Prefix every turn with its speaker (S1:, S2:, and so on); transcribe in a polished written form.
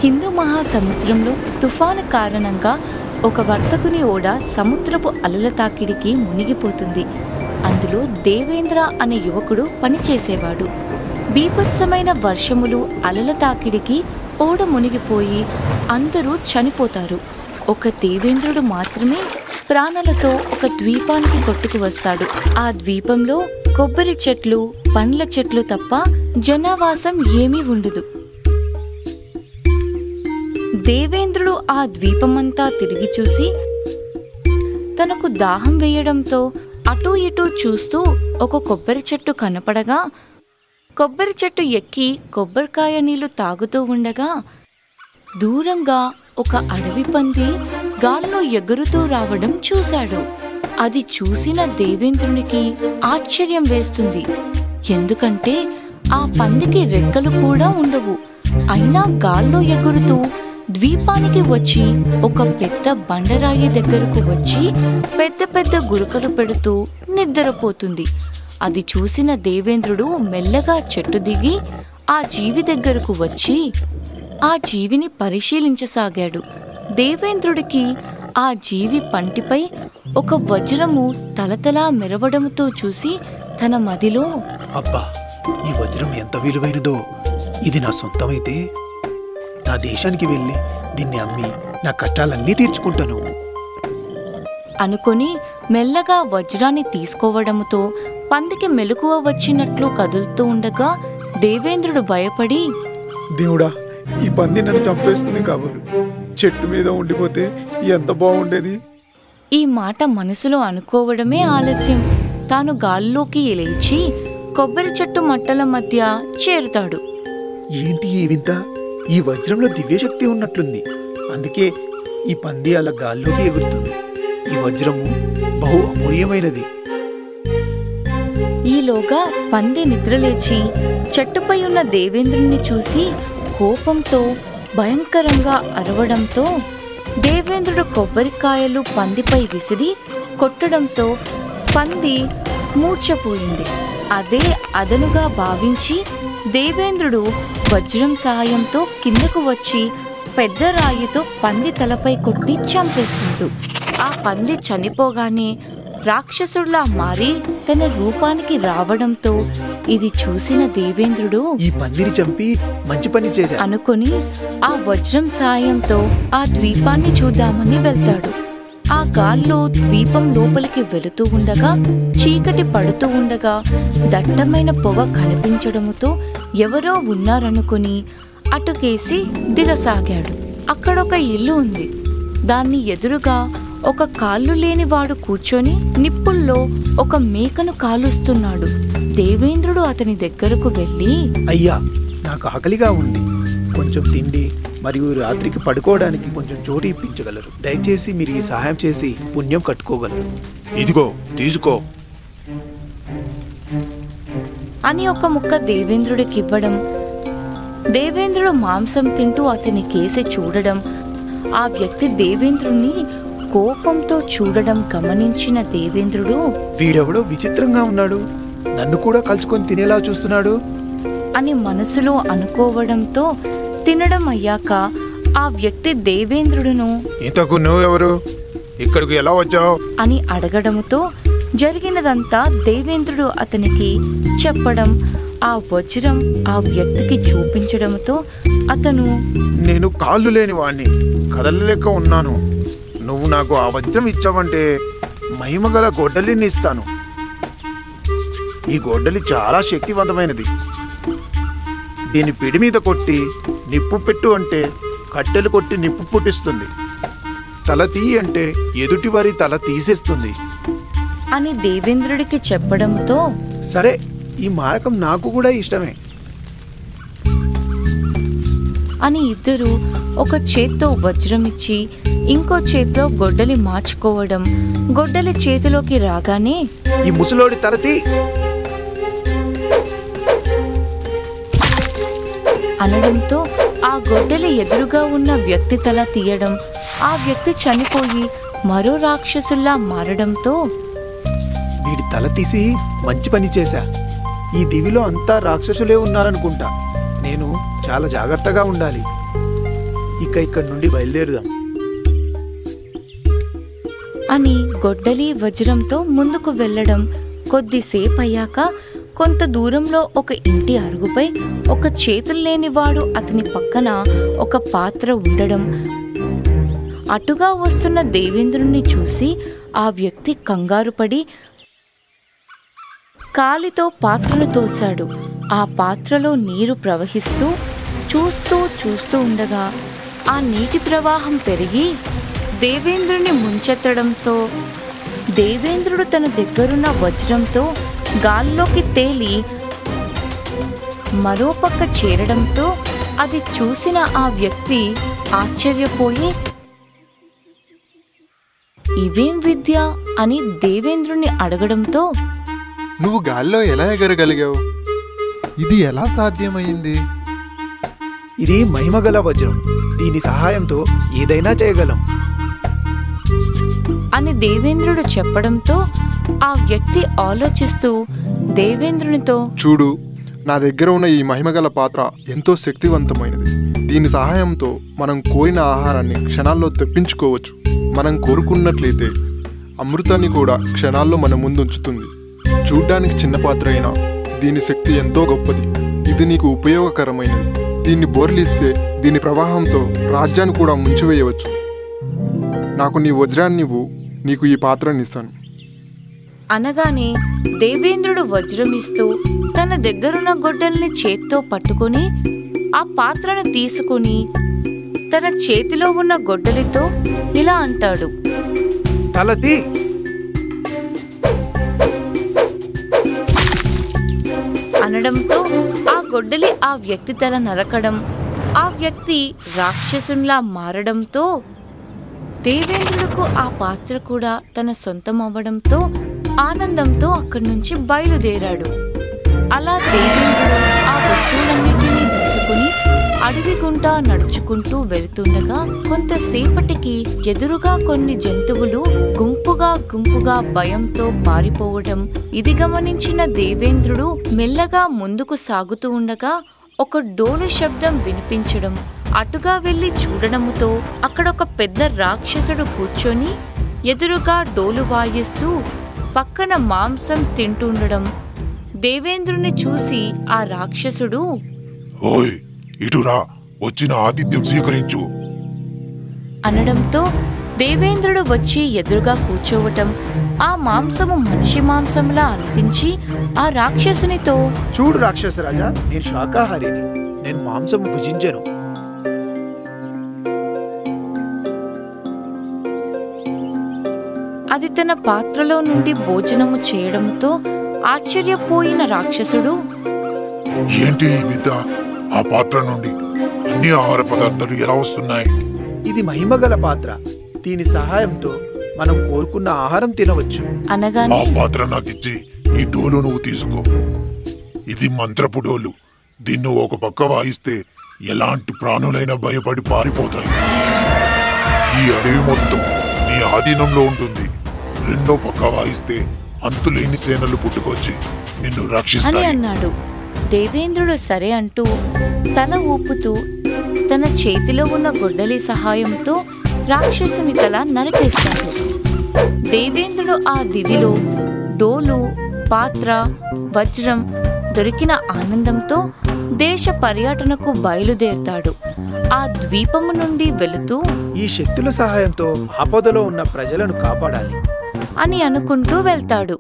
S1: హిందూ మహాసముద్రంలో తుఫాను కారణంగా ఒక వర్తకుని ఓడ సముద్రపు అలల తాకిడికి మునిగిపోతుంది. అందులో దేవేంద్ర అనే యువకుడు పనిచేసేవాడు. బీభత్సమైన వర్షములు అలల తాకిడికి ఓడ మునిగిపోయి అందరూ చనిపోతారు. ఒక దేవేంద్రుడు మాత్రమే ప్రాణాలతో ఒక ద్వీపానికి కొట్టుకు వస్తాడు. ఆ ద్వీపంలో కొబ్బరి చెట్లు, పండ్ల చెట్లు తప్ప జనావాసం ఏమీ ఉండదు. దేవేంద్రుడు ఆ ద్వీపమంతా తిరిగి చూసి తనకు దాహం వేయడంతో అటూ ఇటూ చూస్తూ ఒక కొబ్బరి చెట్టు కనపడగా కొబ్బరి చెట్టు ఎక్కి కొబ్బరికాయ నీళ్లు తాగుతూ ఉండగా దూరంగా ఒక అడవి పంది గాల్లో ఎగురుతూ రావడం చూశాడు. అది చూసిన దేవేంద్రునికి ఆశ్చర్యం వేస్తుంది. ఎందుకంటే ఆ పందికి రెక్కలు కూడా ఉండవు. అయినా గాల్లో ఎగురుతూ ద్వీపానికి వచ్చి ఒక పెద్ద బండరాయి దగ్గరకు వచ్చి పెద్ద పెద్ద గురుకలు పెడుతూ నిద్రపోతుంది. అది చూసిన దేవేంద్రుడు మెల్లగా చెట్టు దిగి ఆ జీవి దగ్గరకు వచ్చి ఆ జీవిని పరిశీలించసాగాడు. దేవేంద్రుడికి ఆ జీవి పంటిపై ఒక వజ్రము తలతలా మెరవడంతో చూసి తన మదిలో,
S2: అబ్బా, ఈ వజ్రం ఎంత విలువైనదో! ఇది నా సొంతమైతే నా దేశానికి వెళ్ళి దీన్ని అమ్మి నా కష్టాలన్నీ తీర్చుకుంటాను
S1: అనుకొని మెల్లగా వజ్రాన్ని తీసుకోవడంతో పందికి మెలకువ వచ్చినట్లు కదులుతూ ఉండగా దేవేంద్రుడు భయపడి,
S2: దేవుడా, ఈ పంది నన్ను చంపేస్తుంది కాబోలు. చెట్టు మీద ఉండిపోతే ఎంత బాగుండేది.
S1: ఈ మాట మనసులో అనుకోవడమే ఆలస్యం. తాను గాల్లోకి లేచి కొబ్బరి చెట్టు మట్టల మధ్య చేరుతాడు.
S2: ఏంటి ఈ వింత? ఈ వజ్రంలో దివ్యశక్తి ఉన్నట్లుంది. అందుకే ఈ పంది అలా గాల్లోకి ఎగురుతుంది. ఈ వజ్రము బహు అమూల్యమైనది.
S1: ఈలోగా పంది నిద్రలేచి చెట్టుపై ఉన్న దేవేంద్రుణ్ణి చూసి కోపంతో భయంకరంగా అరవడంతో దేవేంద్రుడు కొబ్బరికాయలు పందిపై విసిరి కొట్టడంతో పంది మూర్ఛపోయింది. అదే అదనుగా భావించి దేవేంద్రుడు వజ్రం సహాయంతో కిందకు వచ్చి పెద్ద రాయితో పంది తలపై కొట్టి చంపేస్తాడు. ఆ పంది చనిపోగానే రాక్షసుడిలా మారి తన రూపానికి రావడంతో ఇది చూసిన దేవేంద్రుడు
S2: ఈ పందిని చంపి మంచి పని చేశా
S1: అనుకుని ఆ వజ్రం సాయంతో ఆ ద్వీపాన్ని చూద్దామని వెళ్తాడు. ఆ గాల్లో ద్వీపం లోపలికి వెళుతూ ఉండగా చీకటి పడుతూ ఉండగా దట్టమైన పొగ కనిపించడంతో ఎవరో ఉన్నారనుకుని అటుకేసి దిగసాగాడు. అక్కడొక ఇల్లు ఉంది. దాన్ని ఎదురుగా ఒక కాళ్ళు లేనివాడు కూర్చొని నిప్పుల్లో ఒక మేకను కాలుస్తున్నాడు. దేవేంద్రుడు అతని దగ్గరకు వెళ్ళి,
S2: అయ్యా, నాకు ఆకలిగా ఉంది. కొంచెం తిండి మరియు రాత్రికి పడుకోవడానికి కొంచెం చోటు ఇప్పించగలరు. దయచేసి మీరు ఈ సహాయం చేసి పుణ్యం కట్టుకోగలరు.
S3: ఇదిగో తీసుకో
S1: అని ఒక ముక్క దేవేంద్రుడికి ఇవ్వడం, దేవేంద్రుడు మాంసం తింటూ అతని కేసి చూడడం, ఆ వ్యక్తి దేవేంద్రుణ్ణి కోపంతో చూడడం గమనించిన దేవేంద్రుడు,
S2: వీడెవడో విచిత్రంగా ఉన్నాడు, నన్ను కూడా కలుసుకొని తినేలా చూస్తున్నాడు
S1: అని మనసులో అనుకోవడంతో తినడం అయ్యాక ఆ వ్యక్తి దేవేంద్రుడును,
S3: ఇంతకు నువ్వెవరు? ఇక్కడికి ఎలా వచ్చావు
S1: అని అడగడంతో జరిగినదంతా దేవేంద్రుడు అతనికి చెప్పడం, ఆ వజ్రం ఆ వ్యక్తికి చూపించడంతో అతను,
S3: నేను కాళ్ళు లేని వాణ్ణి, కదలలేక ఉన్నాను. నువ్వు నాకు ఆ వజ్రం ఇచ్చావంటే మహిమగల గొడ్డలిని ఇస్తాను. ఈ గొడ్డలి చాలా శక్తివంతమైనది. దీని పిడి మీద కొట్టి నిప్పు పెట్టు అంటే కట్టెలు కొట్టి నిప్పు పుట్టిస్తుంది. తల తీయి అంటే ఎదుటి వారి తల తీసేస్తుంది
S1: అని దేవేంద్రుడికి చెప్పడంతో,
S2: సరే, ఈ మారకం నాకు కూడా ఇష్టమే
S1: అని ఇద్దరు ఒక చేత్తో వజ్రం ఇచ్చి ఇంకో చేత్తో గొడ్డలి మార్చుకోవడం, గొడ్డలి చేతిలోకి రాగానే
S2: ఈ ముసలోడి తలతీ
S1: అనడంతో ఆ గొడ్డలి ఎదురుగా ఉన్న వ్యక్తి తల తీయడం, ఆ వ్యక్తి చనిపోయి మరో రాక్షసుల్లా మారడంతో
S2: వీడి తల తీసి మంచి పని చేశా. ఈ దివిలో అంతా రాక్షసులే ఉన్నారనుకుంటా. నేను చాలా జాగ్రత్తగా ఉండాలి. ఇక ఇక్కడి నుండి బయలుదేరుదాం
S1: అని గొడ్డలి వజ్రంతో ముందుకు వెళ్ళడం. కొద్దిసేపు అయ్యాక కొంత దూరంలో ఒక ఇంటి అరుగుపై ఒక చేతులు లేనివాడు అతని పక్కన ఒక పాత్ర ఉండడం. అటుగా వస్తున్న దేవేంద్రుణ్ణి చూసి ఆ వ్యక్తి కంగారుపడి కాలితో పాత్రను తోశాడు. ఆ పాత్రలో నీరు ప్రవహిస్తూ చూస్తూ ఉండగా ఆ నీటి ప్రవాహం పెరిగి దేవేంద్రుని ముంచెత్తడంతో దేవేంద్రుడు తన దగ్గరున్న వజ్రంతో గాల్లోకి తేలి మరోపక్క చేరడంతో అది చూసిన ఆ వ్యక్తి ఆశ్చర్యపోయి ఇదేం విద్య అని దేవేంద్రుని అడగడంతో
S4: నువ్వు గాల్లో ఎలా ఎగరగలిగావు? ఇది ఎలా సాధ్యమైంది?
S2: ఇది మహిమగల వజ్రం, దీని సహాయంతో ఏదైనా చేయగలం
S1: అని దేవేంద్రుడు చెప్పడంతో ఆ వ్యక్తి ఆలోచిస్తూ దేవేంద్రునితో,
S4: చూడు, నా దగ్గర ఉన్న ఈ మహిమగల పాత్ర ఎంతో శక్తివంతమైనది. దీని సహాయంతో మనం కోరిన ఆహారాన్ని క్షణాల్లో తెప్పించుకోవచ్చు. మనం కోరుకున్నట్లయితే అమృతాన్ని కూడా క్షణాల్లో మన ముందు ఉంచుతుంది. చూడ్డానికి చిన్న పాత్ర అయినా దీని శక్తి ఎంతో గొప్పది. ఇది నీకు ఉపయోగకరమైనది. దీన్ని బోర్లిస్తే దీని ప్రవాహంతో రాజ్యాన్ని కూడా ముంచివేయవచ్చు. నాకు నీ వజ్రాన్ని ఇవ్వు, నీకు ఈ పాత్రని ఇస్తాను
S1: అనగానే దేవేంద్రుడు వజ్రమిస్తూ తన దగ్గరున్న గొడ్డల్ని చేత్తో పట్టుకుని ఆ పాత్రను తీసుకుని తన చేతిలో ఉన్న గొడ్డలితో ఇలా అంటాడు,
S2: తలతి.
S1: అనడంతో ఆ గొడ్డలి ఆ వ్యక్తి తల నరకడం, ఆ వ్యక్తి రాక్షసునిలా మారడంతో దేవేంద్రుడికి ఆ పాత్ర కూడా తన సొంతం అవ్వడంతో ఆనందంతో అక్కడి నుంచి బయలుదేరాడు. అలా దేవేంద్రుడు ఆ వస్తువులన్నింటినీ తీసుకుని అడవి గుంటా నడుచుకుంటూ వెళ్తుండగా కొంతసేపటికి ఎదురుగా కొన్ని జంతువులు గుంపుగా భయంతో పారిపోవడం. ఇది గమనించిన దేవేంద్రుడు మెల్లగా ముందుకు సాగుతూ ఉండగా ఒక డోలు శబ్దం వినిపించడం. అటుగా వెళ్లి చూడడంతో అక్కడ ఒక పెద్ద రాక్షసుడు కూర్చొని ఎదురుగా డోలు వాయిస్తూ పక్కన మాంసం తింటుండడం. దేవేంద్రుని చూసి ఆ రాక్షసుడు,
S5: ఓయ్ ఇటురా, వచ్చిన ఆతిథ్యం స్వీకరించు
S1: అనడంతో దేవేంద్రుడు వచ్చి ఎదురుగా కూర్చోవటం. ఆ మాంసము మనిషి మాంసంలా అనిపించి ఆ రాక్షసునితో,
S2: చూడు రాక్షసరాజా, నేను శాకాహారిని, నేను మాంసము భుజించను.
S1: అది తన పాత్రలో నుండి భోజనము చేయడంతో ఆశ్చర్యపోయిన రాక్షసుడు,
S5: ఏంటి ఈ విద్య? ఆ పాత్ర నుండి అన్ని ఆహార పదార్థాలు ఎలా వస్తున్నాయి?
S2: ఇది మహిమగల పాత్ర, దీని సహాయంతో మనం కోరుకున్న ఆహారం తినవచ్చు
S1: అనగానే
S5: ఆ పాత్ర నాకు ఇచ్చి ఈ డోలు నువ్వు తీసుకో. ఇది మంత్రపు డోలు. దీన్ని ఒక పక్క వాయిస్తే ఎలాంటి ప్రాణులైనా భయపడి పారిపోతాయి. ఈ అడవి మొత్తం నీ ఆధీనంలో ఉంటుంది. రెండో పక్క వాయిస్తే అంతులేని సేనలు పుట్టుకొచ్చి నిన్ను
S1: అని
S5: రక్షిస్తాయి
S1: అన్నాడు. దేవేంద్రుడు సరే అంటూ తల ఊపుతూ తన చేతిలో ఉన్న గొడ్డలి సహాయంతో రాక్షసుని తల నరికేస్తాడు. దేవేంద్రుడు ఆ దివిలో డోలు, పాత్ర, వజ్రం దొరికిన ఆనందంతో దేశ పర్యటనకు బయలుదేరతాడు. ఆ ద్వీపము నుండి వెళుతూ
S2: ఈ శక్తుల సహాయంతో ఆపదలో ఉన్న ప్రజలను కాపాడాలి
S1: అని అనుకుంటూ వెళ్తాడు.